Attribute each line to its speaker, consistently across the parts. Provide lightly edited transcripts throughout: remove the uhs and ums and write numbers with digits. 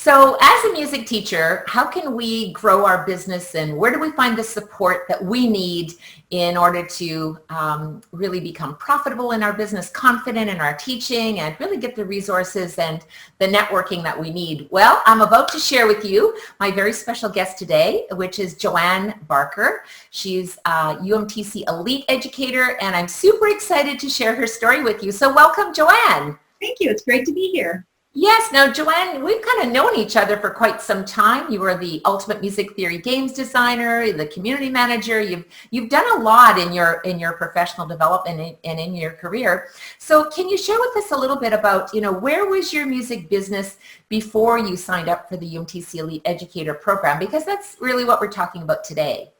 Speaker 1: So as a music teacher, how can we grow our business and where do we find the support that we need in order to really become profitable in our business, confident in our teaching, and really get the resources and the networking that we need? Well, I'm about to share with you my very special guest today, which is Joanne Barker. She's a UMTC Elite Educator, and I'm super excited to share her story with you. So welcome, Joanne.
Speaker 2: Thank you. It's great to be here.
Speaker 1: Yes. Now, Joanne, we've kind of known each other for quite some time. You are the ultimate music theory games designer, the community manager. You've done a lot in your professional development and in your career. So can you share with us a little bit about, where was your music business before you signed up for the UMTC Elite Educator Program? Because that's really what we're talking about today.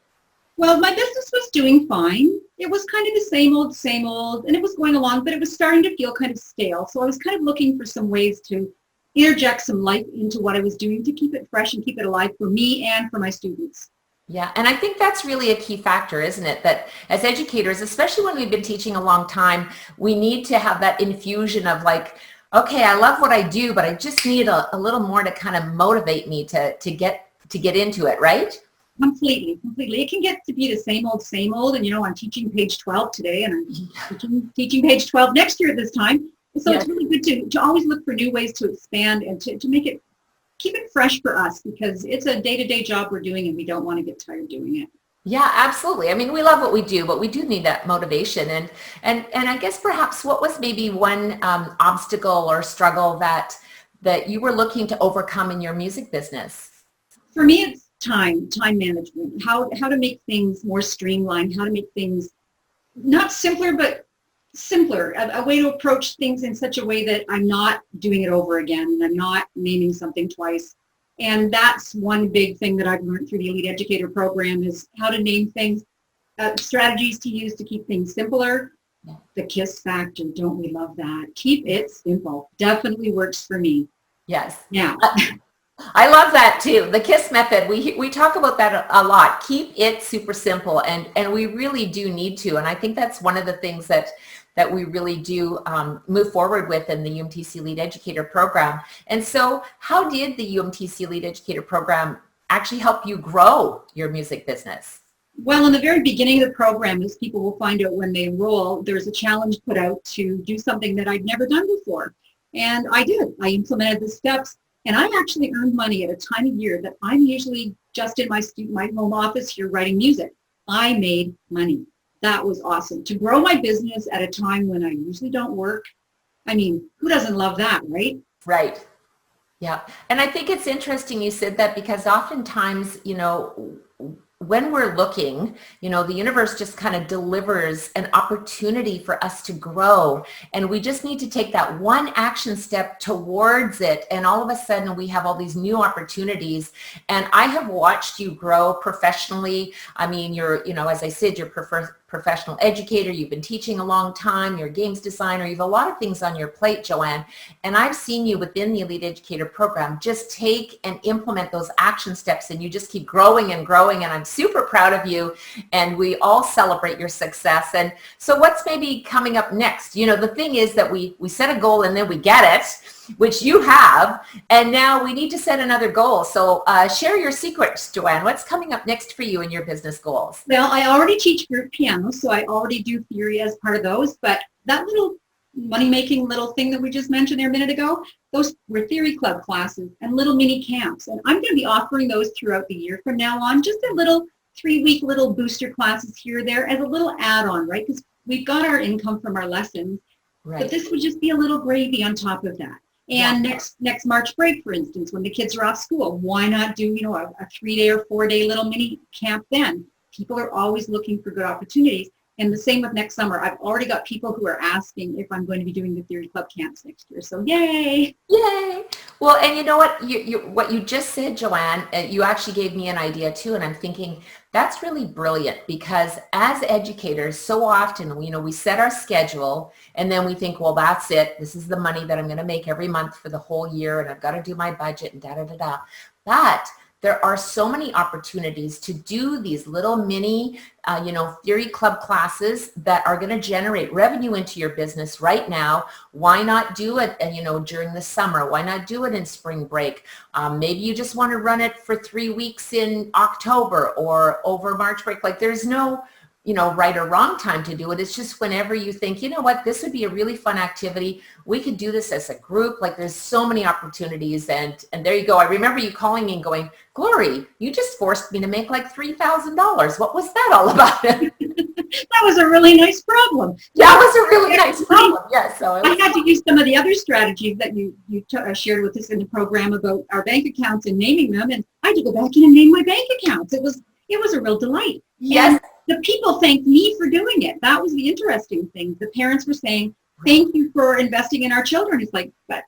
Speaker 2: Well, my business was doing fine. It was kind of the same old, and it was going along, but it was starting to feel kind of stale. So I was kind of looking for some ways to interject some life into what I was doing to keep it fresh and keep it alive for me and for my students.
Speaker 1: Yeah, and I think that's really a key factor, isn't it? That as educators, especially when we've been teaching a long time, we need to have that infusion of like, okay, I love what I do, but I just need a little more to kind of motivate me to get into it, right?
Speaker 2: Completely. It can get to be the same old. And, I'm teaching page 12 today, and I'm teaching page 12 next year at this time. So It's really good to always look for new ways to expand and to keep it fresh for us, because it's a day-to-day job we're doing, and we don't want to get tired doing it.
Speaker 1: Yeah, absolutely. I mean, we love what we do, but we do need that motivation. And I guess perhaps what was maybe one obstacle or struggle that you were looking to overcome in your music business?
Speaker 2: For me, it's time management, how to make things more streamlined, how to make things not simpler, but simpler, a way to approach things in such a way that I'm not doing it over again, and I'm not naming something twice. And that's one big thing that I've learned through the Elite Educator Program, is how to name things, strategies to use to keep things simpler. The KISS factor, don't we love that? Keep it simple. Definitely works for me.
Speaker 1: Yes.
Speaker 2: Yeah.
Speaker 1: I love that too. The KISS method, we talk about that a lot. Keep it super simple, and we really do need to. And I think that's one of the things that we really do move forward with in the UMTC Elite Educator Program. And so how did the UMTC Elite Educator Program actually help you grow your music business?
Speaker 2: Well, in the very beginning of the program, as people will find out when they enroll, there's a challenge put out to do something that I'd never done before. And I did. I implemented the steps. And I actually earned money at a time of year that I'm usually just in my home office here writing music. I made money. That was awesome. To grow my business at a time when I usually don't work. I mean, who doesn't love that, right?
Speaker 1: Right. Yeah. And I think it's interesting you said that, because oftentimes, when we're looking, the universe just kind of delivers an opportunity for us to grow, and we just need to take that one action step towards it, and all of a sudden we have all these new opportunities. And I have watched you grow professionally. I mean, you're, as I said, you're professional educator, you've been teaching a long time, you're a games designer, you have a lot of things on your plate, Joanne, and I've seen you within the Elite Educator Program just take and implement those action steps, and you just keep growing and growing, and I'm super proud of you, and we all celebrate your success. And so what's maybe coming up next? The thing is that we set a goal and then we get it, which you have, and now we need to set another goal. So share your secrets, Joanne. What's coming up next for you in your business goals?
Speaker 2: Well, I already teach group piano, so I already do theory as part of those, but that little money-making little thing that we just mentioned there a minute ago, those were theory club classes and little mini camps, and I'm going to be offering those throughout the year from now on, just a little 3-week little booster classes here or there as a little add-on, right? Because we've got our income from our lessons, right, but this would just be a little gravy on top of that. And next March break, for instance, when the kids are off school, why not do, a 3-day or 4-day little mini camp then? People are always looking for good opportunities. And the same with next summer. I've already got people who are asking if I'm going to be doing the Theory Club camps next year. So yay!
Speaker 1: Yay! Well, and you know what? What you just said, Joanne, you actually gave me an idea too. And I'm thinking that's really brilliant, because as educators, so often, we set our schedule and then we think, well, that's it. This is the money that I'm going to make every month for the whole year, and I've got to do my budget and da-da-da-da. But there are so many opportunities to do these little mini, theory club classes that are going to generate revenue into your business right now. Why not do it, during the summer? Why not do it in spring break? Maybe you just want to run it for 3 weeks in October or over March break. Like there's no right or wrong time to do it. It's just whenever you think, you know what, this would be a really fun activity. We could do this as a group. Like there's so many opportunities. And there you go. I remember you calling me and going, Glory, you just forced me to make like $3,000. What was that all about?
Speaker 2: That was a really nice problem.
Speaker 1: That was a really nice problem. Yeah. So
Speaker 2: I had to use some of the other strategies that you shared with us in the program about our bank accounts and naming them. And I had to go back in and name my bank accounts. It was a real delight.
Speaker 1: Yes.
Speaker 2: And the people thanked me for doing it. That was the interesting thing. The parents were saying, thank you for investing in our children. It's like, but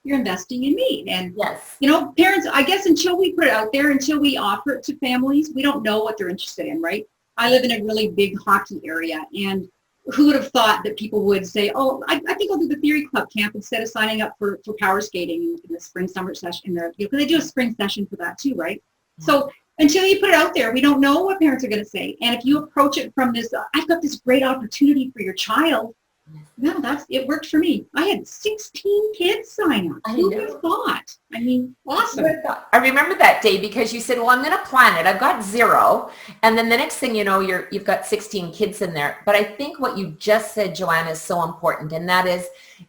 Speaker 2: you're investing in me. And,
Speaker 1: yes,
Speaker 2: parents, I guess until we put it out there, until we offer it to families, we don't know what they're interested in, right? I live in a really big hockey area, and who would have thought that people would say, oh, I think I'll do the theory club camp instead of signing up for power skating in the spring summer session. Because they do a spring session for that too, right? So until you put it out there, we don't know what parents are going to say. And if you approach it from this, I've got this great opportunity for your child, no, it worked for me. I had 16 kids sign up. Who would have thought? I mean, awesome.
Speaker 1: I remember that day because you said, well, I'm going to plan it. I've got 0. And then the next thing you know, you've got 16 kids in there. But I think what you just said, Joanne, is so important. And that is,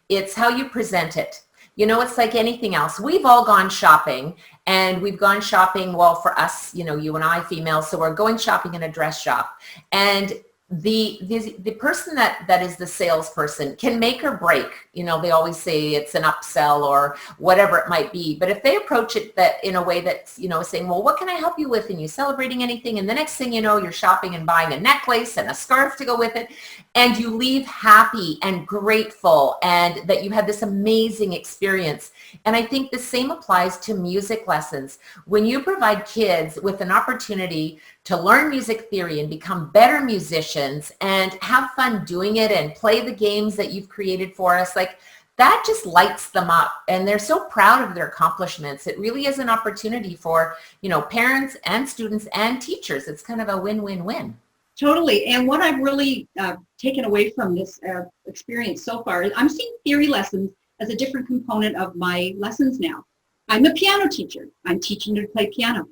Speaker 1: it's how you present it. It's like anything else. We've all gone shopping, and we've gone shopping, well, for us, you and I, females, so we're going shopping in a dress shop. And the person that is the salesperson can make or break. They always say it's an upsell or whatever it might be. But if they approach it that in a way that's, saying, well, what can I help you with? And you celebrating anything? And the next thing you know, you're shopping and buying a necklace and a scarf to go with it. And you leave happy and grateful and that you had this amazing experience. And I think the same applies to music lessons. When you provide kids with an opportunity to learn music theory and become better musicians and have fun doing it and play the games that you've created for us, like that just lights them up, and they're so proud of their accomplishments. It really is an opportunity for, parents and students and teachers. It's kind of a win-win-win.
Speaker 2: Totally. And what I've really taken away from this experience so far is I'm seeing theory lessons as a different component of my lessons now. I'm a piano teacher. I'm teaching to play piano.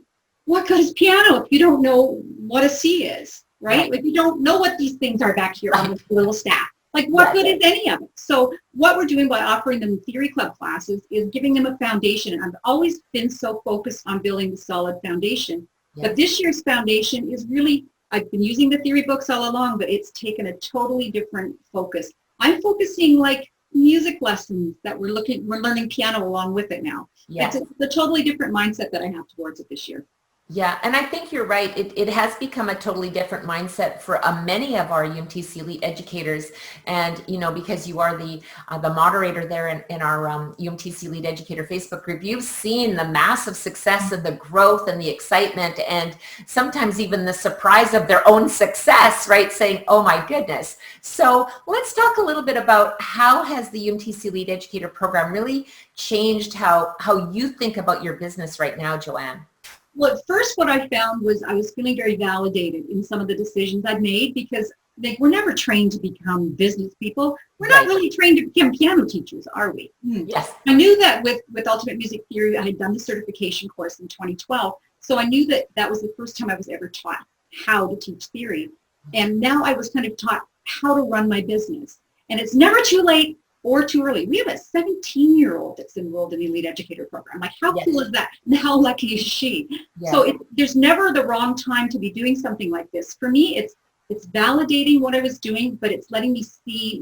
Speaker 2: What good is piano if you don't know what a C is, right? If you don't know what these things are back here on this little staff, like what good is any of it? So what we're doing by offering them theory club classes is giving them a foundation. I've always been so focused on building the solid foundation. But this year's foundation is really, I've been using the theory books all along, but it's taken a totally different focus. I'm focusing like music lessons that we're learning piano along with it now.
Speaker 1: Yes.
Speaker 2: It's a totally different mindset that I have towards it this year.
Speaker 1: Yeah, and I think you're right. It has become a totally different mindset for many of our UMTC Elite educators. And, because you are the moderator there in our UMTC Elite Educator Facebook group, you've seen the massive success and the growth and the excitement and sometimes even the surprise of their own success, right? Saying, oh my goodness. So let's talk a little bit about how has the UMTC Elite Educator Program really changed how you think about your business right now, Joanne?
Speaker 2: Well, at first what I found was I was feeling very validated in some of the decisions I'd made because we're never trained to become business people. We're not really trained to become piano teachers, are we?
Speaker 1: Yes.
Speaker 2: I knew that with Ultimate Music Theory, I had done the certification course in 2012. So I knew that was the first time I was ever taught how to teach theory. And now I was kind of taught how to run my business. And it's never too late or too early. We have a 17-year-old that's enrolled in the Elite Educator Program. Like, how cool is that? And how lucky is she? Yes. So there's never the wrong time to be doing something like this. For me, it's validating what I was doing, but it's letting me see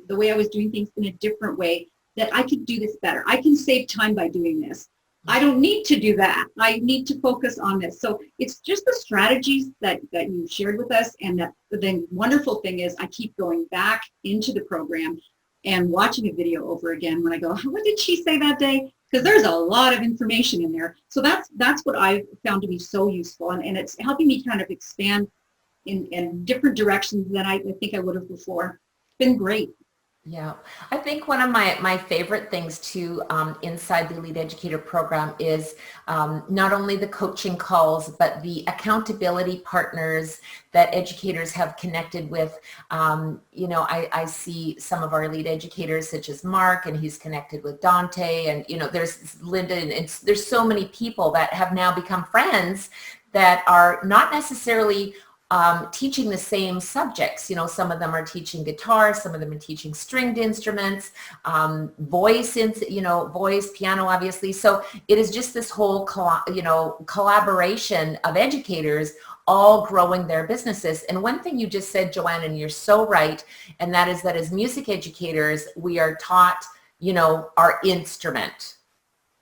Speaker 2: the way I was doing things in a different way, that I could do this better. I can save time by doing this. I don't need to do that. I need to focus on this. So it's just the strategies that you shared with us, and that the wonderful thing is I keep going back into the program and watching a video over again when I go, what did she say that day? Because there's a lot of information in there. So that's what I've found to be so useful. And it's helping me kind of expand in different directions than I think I would have before. It's been great.
Speaker 1: Yeah, I think one of my favorite things too inside the Elite Educator Program is not only the coaching calls, but the accountability partners that educators have connected with. I see some of our elite educators such as Mark, and he's connected with Dante, and there's Linda, and there's so many people that have now become friends that are not necessarily teaching the same subjects. Some of them are teaching guitar, some of them are teaching stringed instruments, voice, piano, obviously. So it is just this whole, collaboration of educators all growing their businesses. And one thing you just said, Joanne, and you're so right, and that is that as music educators, we are taught, our instrument.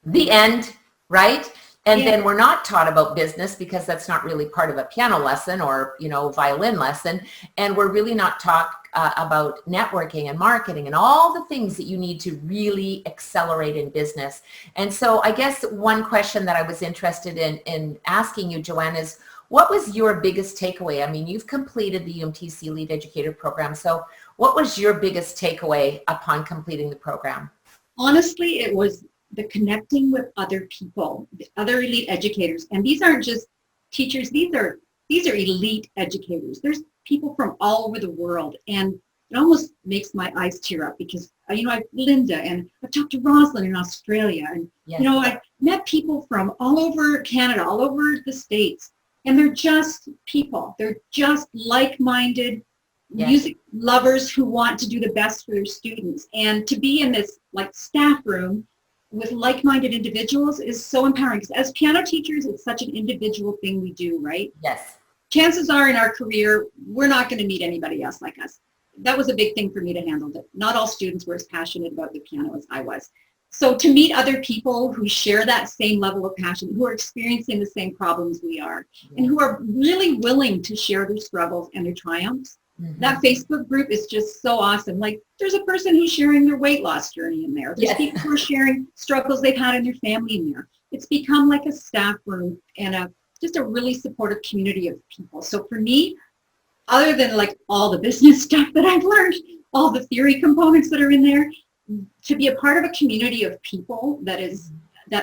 Speaker 1: The end, right? And
Speaker 2: Yeah.
Speaker 1: then we're not taught about business because that's not really part of a piano lesson or, violin lesson. And we're really not taught about networking and marketing and all the things that you need to really accelerate in business. And so I guess one question that I was interested in asking you, Joanne, is what was your biggest takeaway? I mean, you've completed the UMTC Elite Educator Program. So what was your biggest takeaway upon completing the program?
Speaker 2: Honestly, it was the connecting with other people, the other elite educators. And these aren't just teachers, these are elite educators. There's people from all over the world. And it almost makes my eyes tear up because, I've Linda, and I've talked to Rosalind in Australia. And,
Speaker 1: Yes.
Speaker 2: I've met people from all over Canada, all over the States. And they're just people. They're just like-minded
Speaker 1: Yes.
Speaker 2: music lovers who want to do the best for their students. And to be in this staff room with like-minded individuals is so empowering, because as piano teachers, it's such an individual thing we do, right?
Speaker 1: Yes.
Speaker 2: Chances are in our career, we're not going to meet anybody else like us. That was a big thing for me to handle. That not all students were as passionate about the piano as I was. So to meet other people who share that same level of passion, who are experiencing the same problems we are, and who are really willing to share their struggles and their triumphs, that Facebook group is just so awesome. There's a person who's sharing their weight loss journey in there. There's people who are sharing struggles they've had in their family in there. It's become like a staff room and just a really supportive community of people. So for me, other than all the business stuff that I've learned, all the theory components that are in there, to be a part of a community of people that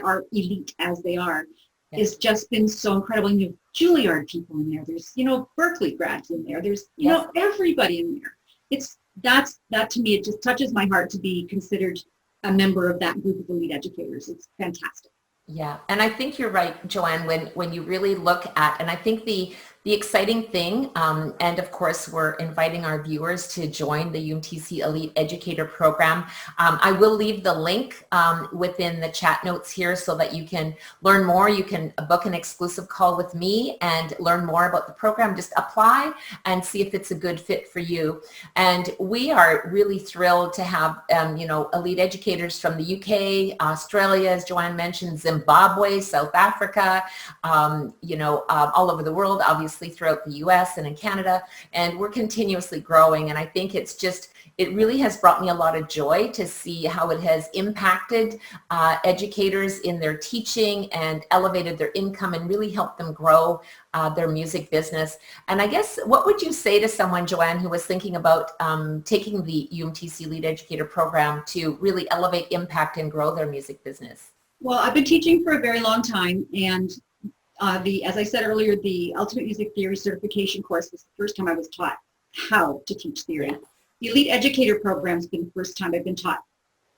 Speaker 2: are elite as they are, has just been so incredible. And you have Juilliard people in there. There's, Berkeley grads in there. There's, everybody in there. That to me, it just touches my heart to be considered a member of that group of elite educators. It's fantastic.
Speaker 1: Yeah, and I think you're right, Joanne, when you really look at, and I think the exciting thing, and of course we're inviting our viewers to join the UMTC Elite Educator Program. I will leave the link within the chat notes here so that you can learn more. You can book an exclusive call with me and learn more about the program. Just apply and see if it's a good fit for you. And we are really thrilled to have, elite educators from the UK, Australia, as Joanne mentioned, Zimbabwe, South Africa, all over the world, obviously throughout the US and in Canada, and we're continuously growing. And I think it really has brought me a lot of joy to see how it has impacted educators in their teaching and elevated their income and really helped them grow their music business. And I guess, what would you say to someone, Joanne, who was thinking about taking the UMTC Elite Educator Program to really elevate, impact, and grow their music business?
Speaker 2: Well, I've been teaching for a very long time, and as I said earlier, the Ultimate Music Theory Certification course was the first time I was taught how to teach theory.
Speaker 1: Yeah.
Speaker 2: The Elite Educator Program has been the first time I've been taught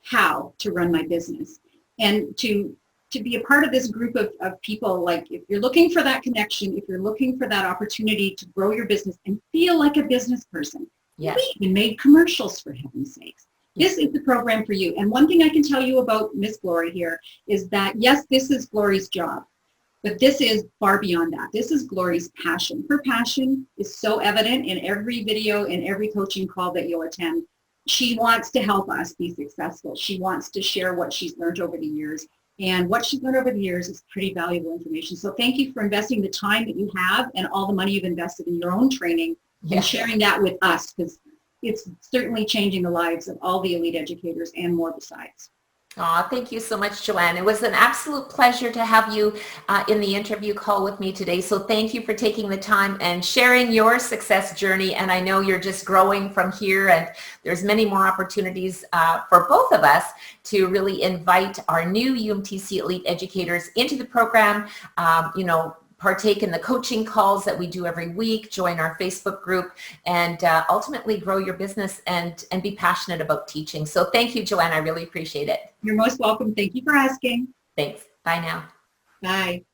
Speaker 2: how to run my business. And to be a part of this group of people, if you're looking for that connection, if you're looking for that opportunity to grow your business and feel like a business person, we even made commercials, for heaven's sakes. This is the program for you. And one thing I can tell you about Miss Glory here is that, yes, this is Glory's job. But this is far beyond that. This is Glory's passion. Her passion is so evident in every video, in every coaching call that you'll attend. She wants to help us be successful. She wants to share what she's learned over the years. And what she's learned over the years is pretty valuable information. So thank you for investing the time that you have and all the money you've invested in your own training and sharing that with us, because it's certainly changing the lives of all the elite educators and more besides.
Speaker 1: Aw, thank you so much, Joanne. It was an absolute pleasure to have you in the interview call with me today. So thank you for taking the time and sharing your success journey. And I know you're just growing from here, and there's many more opportunities for both of us to really invite our new UMTC Elite educators into the program. Partake in the coaching calls that we do every week, join our Facebook group, and ultimately grow your business and be passionate about teaching. So thank you, Joanne. I really appreciate it.
Speaker 2: You're most welcome. Thank you for asking.
Speaker 1: Thanks. Bye now.
Speaker 2: Bye.